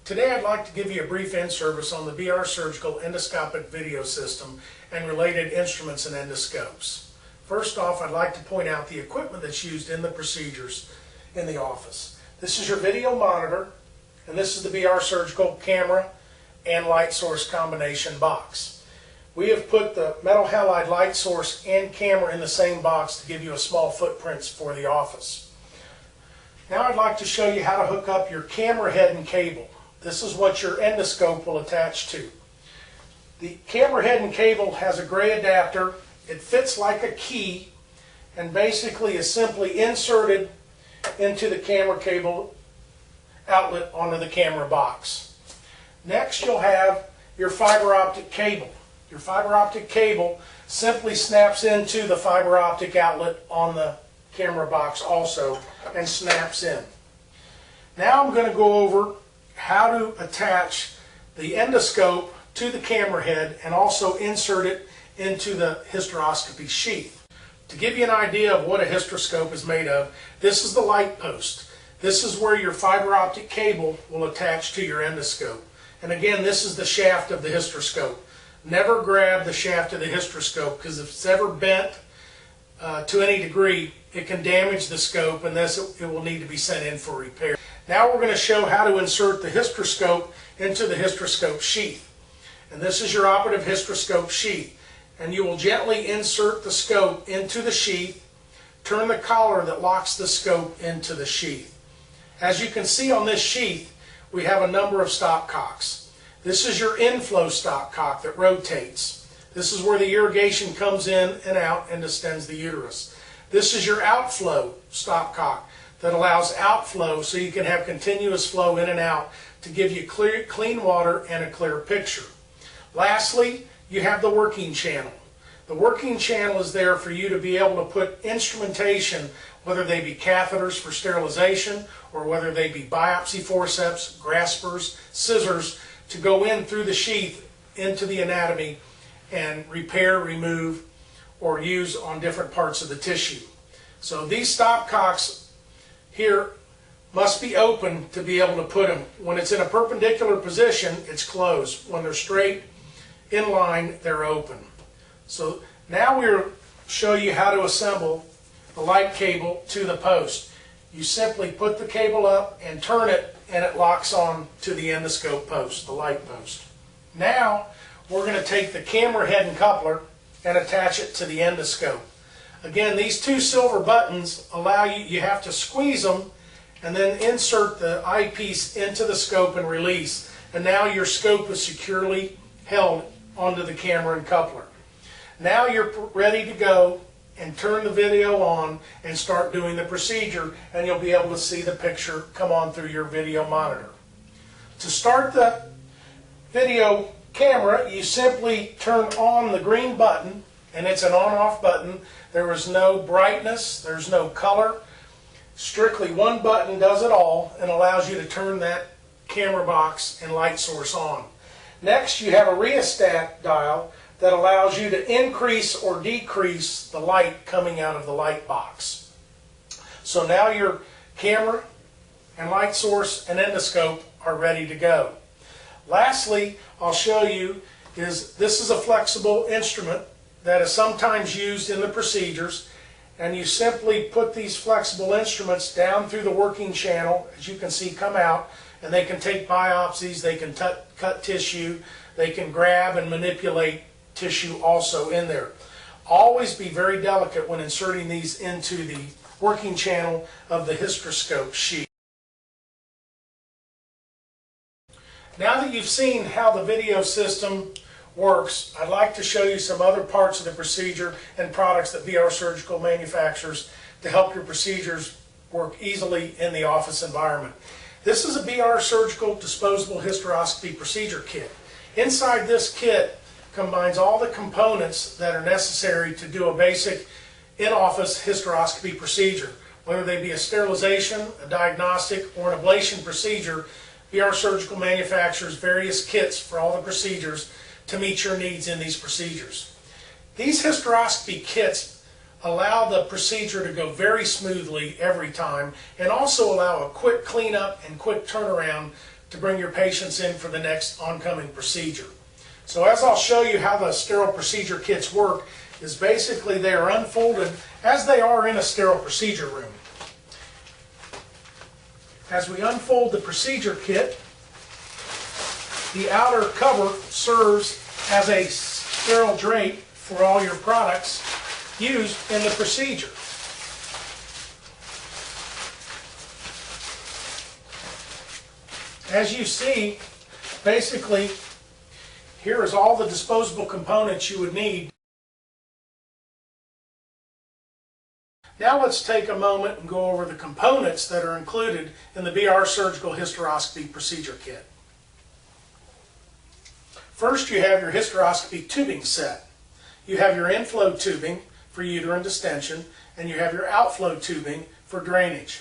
Today I'd like to give you a brief in-service on the BR Surgical endoscopic video system and related instruments and endoscopes. First off, I'd like to point out the equipment that's used in the procedures in the office. This is your video monitor, and this is the BR Surgical camera and light source combination box. We have put the metal halide light source and camera in the same box to give you a small footprints for the office. Now I'd like to show you how to hook up your camera head and cable. This is what your endoscope will attach to. The camera head and cable has a gray adapter. It fits like a key and basically is simply inserted into the camera cable outlet onto the camera box. Next you'll have your fiber optic cable. Your fiber optic cable simply snaps into the fiber optic outlet on the camera box also and snaps in. Now I'm going to go over how to attach the endoscope to the camera head and also insert it into the hysteroscopy sheath. To give you an idea of what a hysteroscope is made of, this is the light post. This is where your fiber optic cable will attach to your endoscope. And again, this is the shaft of the hysteroscope. Never grab the shaft of the hysteroscope, because if it's ever bent to any degree, it can damage the scope, and thus it will need to be sent in for repair. Now we're going to show how to insert the hysteroscope into the hysteroscope sheath. And this is your operative hysteroscope sheath. And you will gently insert the scope into the sheath, turn the collar that locks the scope into the sheath. As you can see on this sheath, we have a number of stopcocks. This is your inflow stopcock that rotates. This is where the irrigation comes in and out and distends the uterus. This is your outflow stopcock that allows outflow so you can have continuous flow in and out to give you clean water and a clear picture. Lastly, you have the working channel. The working channel is there for you to be able to put instrumentation, whether they be catheters for sterilization or whether they be biopsy forceps, graspers, scissors, to go in through the sheath into the anatomy and repair, remove, or use on different parts of the tissue. So these stopcocks here must be open to be able to put them. When it's in a perpendicular position, it's closed. When they're straight in line, they're open. So now we'll show you how to assemble the light cable to the post. You simply put the cable up and turn it, and it locks on to the endoscope post, the light post. Now we're going to take the camera head and coupler and attach it to the endoscope. Again, these two silver buttons allow you have to squeeze them and then insert the eyepiece into the scope and release. And now your scope is securely held onto the camera and coupler. Now you're ready to go and turn the video on and start doing the procedure, and you'll be able to see the picture come on through your video monitor. To start the video camera, you simply turn on the green button, and it's an on-off button. There is no brightness, there's no color. Strictly one button does it all and allows you to turn that camera box and light source on. Next, you have a rheostat dial that allows you to increase or decrease the light coming out of the light box. So now your camera and light source and endoscope are ready to go. Lastly, I'll show you this is a flexible instrument that is sometimes used in the procedures, and you simply put these flexible instruments down through the working channel, as you can see come out, and they can take biopsies, they can cut tissue, they can grab and manipulate tissue also in there. Always be very delicate when inserting these into the working channel of the hysteroscope sheath. Now that you've seen how the video system works, I'd like to show you some other parts of the procedure and products that BR Surgical manufactures to help your procedures work easily in the office environment. This is a BR Surgical disposable hysteroscopy procedure kit. Inside this kit combines all the components that are necessary to do a basic in-office hysteroscopy procedure. Whether they be a sterilization, a diagnostic, or an ablation procedure, BR Surgical manufactures various kits for all the procedures to meet your needs in these procedures. These hysteroscopy kits allow the procedure to go very smoothly every time, and also allow a quick cleanup and quick turnaround to bring your patients in for the next oncoming procedure. So as I'll show you how the sterile procedure kits work, is basically they are unfolded as they are in a sterile procedure room. As we unfold the procedure kit, the outer cover serves as a sterile drape for all your products used in the procedure. As you see, basically, here is all the disposable components you would need. Now let's take a moment and go over the components that are included in the BR Surgical Hysteroscopy Procedure Kit. First, you have your hysteroscopy tubing set. You have your inflow tubing for uterine distension, and you have your outflow tubing for drainage.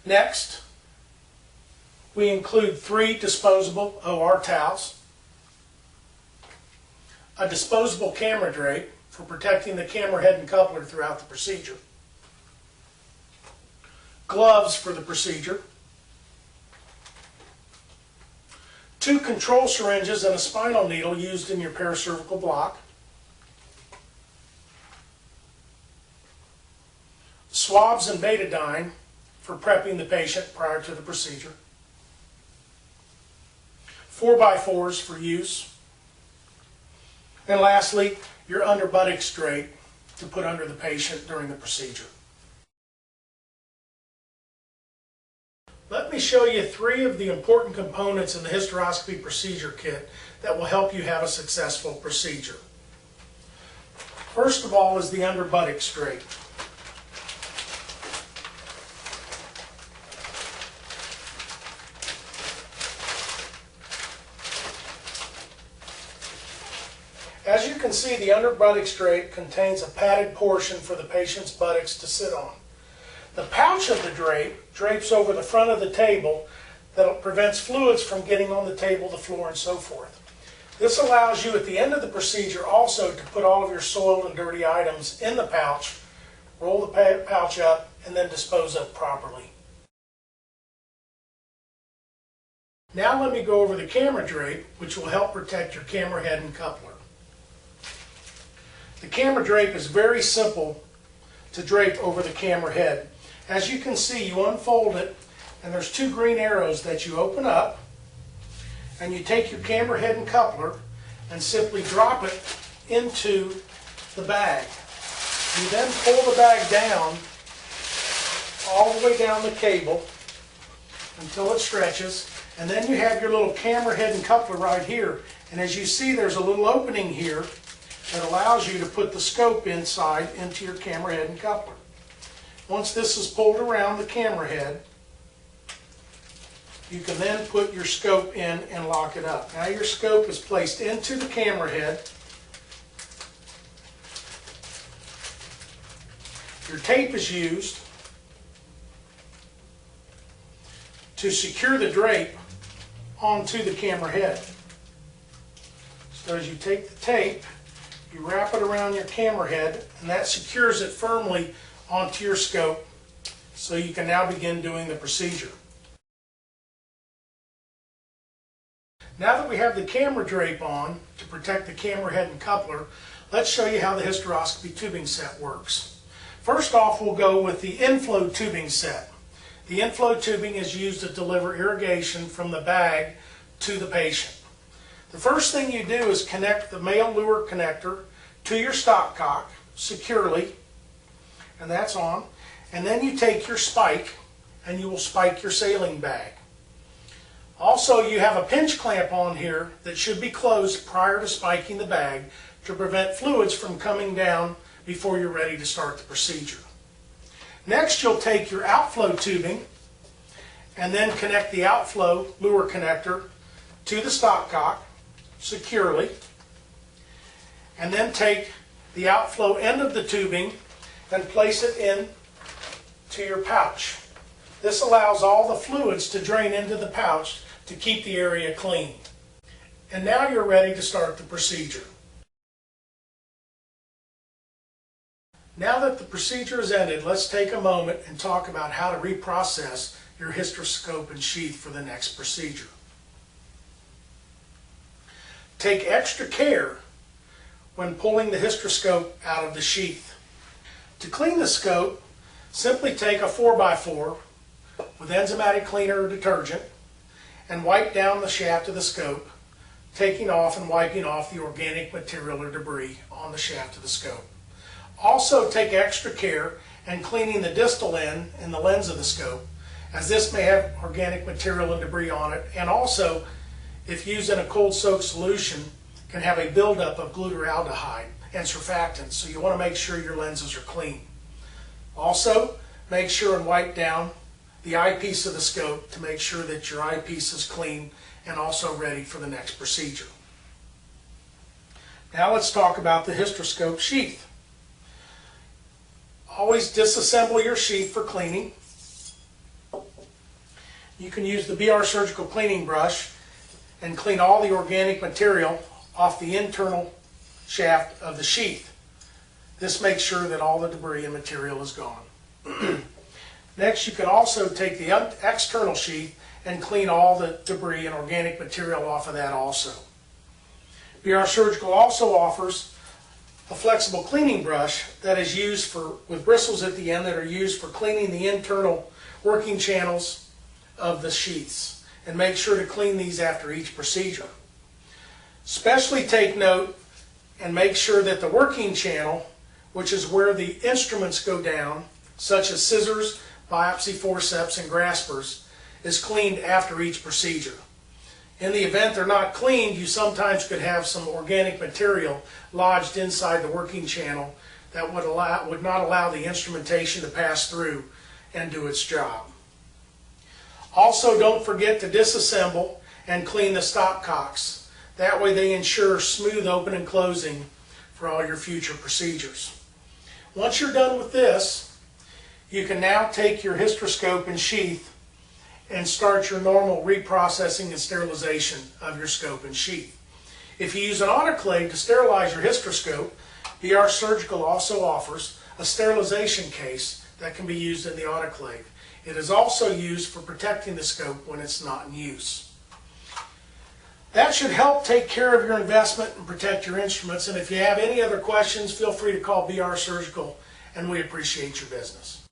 Next, we include 3 disposable OR towels, a disposable camera drape for protecting the camera head and coupler throughout the procedure, gloves for the procedure, 2 control syringes and a spinal needle used in your paracervical block, swabs and betadine for prepping the patient prior to the procedure, 4x4s for use, and lastly, your under buttocks drape to put under the patient during the procedure. Let me show you 3 of the important components in the hysteroscopy procedure kit that will help you have a successful procedure. First of all is the under buttocks drape. As you can see, the under buttocks drape contains a padded portion for the patient's buttocks to sit on. The pouch of the drape drapes over the front of the table that prevents fluids from getting on the table, the floor, and so forth. This allows you at the end of the procedure also to put all of your soiled and dirty items in the pouch, roll the pouch up, and then dispose of properly. Now let me go over the camera drape, which will help protect your camera head and coupler. The camera drape is very simple to drape over the camera head. As you can see, you unfold it, and there's 2 green arrows that you open up, and you take your camera head and coupler and simply drop it into the bag. You then pull the bag down, all the way down the cable until it stretches, and then you have your little camera head and coupler right here. And as you see, there's a little opening here that allows you to put the scope inside into your camera head and coupler. Once this is pulled around the camera head, you can then put your scope in and lock it up. Now your scope is placed into the camera head. Your tape is used to secure the drape onto the camera head. So as you take the tape, you wrap it around your camera head, and that secures it firmly onto your scope, so you can now begin doing the procedure. Now that we have the camera drape on to protect the camera head and coupler, let's show you how the hysteroscopy tubing set works. First off, we'll go with the inflow tubing set. The inflow tubing is used to deliver irrigation from the bag to the patient. The first thing you do is connect the male lure connector to your stopcock securely, and that's on. And then you take your spike and you will spike your saline bag. Also, you have a pinch clamp on here that should be closed prior to spiking the bag to prevent fluids from coming down before you're ready to start the procedure. Next, you'll take your outflow tubing and then connect the outflow lure connector to the stopcock securely, and then take the outflow end of the tubing and place it in to your pouch. This allows all the fluids to drain into the pouch to keep the area clean. And now you're ready to start the procedure. Now that the procedure is ended, let's take a moment and talk about how to reprocess your hysteroscope and sheath for the next procedure. Take extra care when pulling the hysteroscope out of the sheath. To clean the scope, simply take a 4x4 with enzymatic cleaner or detergent and wipe down the shaft of the scope, taking off and wiping off the organic material or debris on the shaft of the scope. Also take extra care in cleaning the distal end and the lens of the scope, as this may have organic material and debris on it, and also, if used in a cold soak solution, can have a buildup of glutaraldehyde and surfactants, so you want to make sure your lenses are clean. Also, make sure and wipe down the eyepiece of the scope to make sure that your eyepiece is clean and also ready for the next procedure. Now let's talk about the hysteroscope sheath. Always disassemble your sheath for cleaning. You can use the BR surgical cleaning brush and clean all the organic material off the internal shaft of the sheath. This makes sure that all the debris and material is gone. Next, you can also take the external sheath and clean all the debris and organic material off of that also. BR Surgical also offers a flexible cleaning brush that is used with bristles at the end that are used for cleaning the internal working channels of the sheaths, and make sure to clean these after each procedure. Especially take note and make sure that the working channel, which is where the instruments go down, such as scissors, biopsy forceps, and graspers, is cleaned after each procedure. In the event they're not cleaned, you sometimes could have some organic material lodged inside the working channel that would not allow the instrumentation to pass through and do its job. Also, don't forget to disassemble and clean the stopcocks. That way they ensure smooth open and closing for all your future procedures. Once you're done with this, you can now take your hysteroscope and sheath and start your normal reprocessing and sterilization of your scope and sheath. If you use an autoclave to sterilize your hysteroscope, BR Surgical also offers a sterilization case that can be used in the autoclave. It is also used for protecting the scope when it's not in use. That should help take care of your investment and protect your instruments. And if you have any other questions, feel free to call BR Surgical, and we appreciate your business.